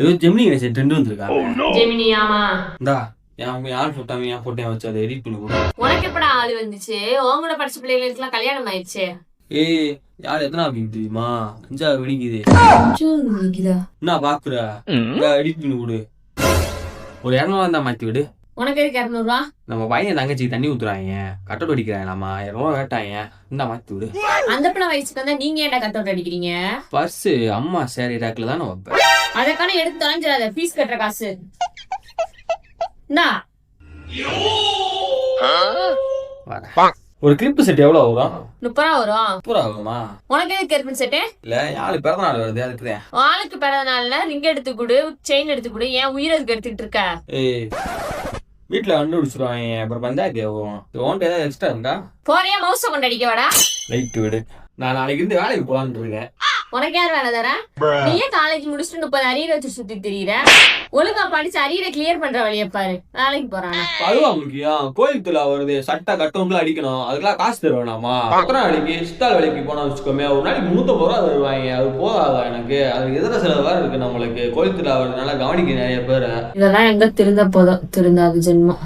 ஏதோ ஜெமினி கணேசன் ட்ரெண்ட் வந்திருக்காங்க. ஜெமினி ஆமா. இந்தா யார் போட்டோ வச்சு அதை எடிட் பண்ணி கொடு. உனக்கு எப்படா ஆளு வந்துச்சு? உன் கூட படிச்ச பிள்ளைகளுக்குலாம் கல்யாணம் ஆயிடுச்சு. ஏய் யார் எத்தனை அப்படிங்க தெரியுமா? 5 வெடிக்குது. என்ன பாக்குற? எடிட் பண்ணி கொடு. ஒரு 200 தான் மாத்தி விடு. உனக்கு எதுக்கு 200 ரூபா? நம்ம பையன் தங்கச்சி தண்ணி ஊத்துறாங்க, கட்டோட் அடிக்கிறாங்களாமா, 200 வேட்டாங்க. இந்த மாத்தி விடு. அந்த பிள்ளை வயசுக்கு வந்தா நீங்க ஏன்டா கட்டோட் அடிக்கிறீங்க? பர்ஸ் அம்மா சேரி ரேக்ல தானே வைப்பேன். அதற்கான எடுத்து தொலைஞ்சிடாத, ஃபீஸ் கட்டுற காசு. ஒரு கிளிப் செட் எவ்வளவு வரும்? 30 ரூபா வரும். 30 ரூபா ஆகுமா? உனக்கு எதுக்கு கிளிப் செட்? இல்ல யாரு பிறந்த நாள் வருது அதுக்குதே. ஆளுக்கு பிறந்த நாள்ல ரிங் எடுத்து கொடு, செயின் எடுத்து கொடு. ஏன் உயிரை எதுக்கு எடுத்துக்கிட்டு இருக்க? ஏய் வீட்டுல கண்டுபிடிச்சிருவாங்க, அப்புறம் பஞ்சாயத்து ஆகும். உன்கிட்ட ஏதாவது எக்ஸ்ட்ரா இருக்கா? போறியா மவுச கொண்டு அடிக்க வாடா. ரைட் விடு. நான் நாளைக்கு இருந்து வேலைக்கு போலான்னு இருக்கேன். உனக்கு யார் வேலை தர? நீயே காலேஜ் முடிச்சுட்டு 30 அரியரை வச்சு சுத்தி திரியிற. ஒழுங்கா படிச்சு அரியரை கிளியர் பண்ற வழியை பாரு. வேலைக்கு போறானா? அதுவா முக்கியம்? கோயில் திருவிழா வருது, சட்டை கட்டவுன்லாம் அடிக்கணும், அதுக்கெல்லாம் காசு தருவேனாமா? அப்புறம் வேலைக்கு சித்தாள் வேலைக்கு போனா வச்சுக்கோமே, ஒரு நாளைக்கு 350 ரூபா தருவாங்க. அது போதாதா எனக்கு? அதுக்கு எதிர செலவு வேற இருக்கு நம்மளுக்கு. கோயில் திருவிழா வருதுனால கவனிக்க நிறைய பேர். இதெல்லாம் எங்க திருந்த போதும், திருந்தாது ஜென்மம்.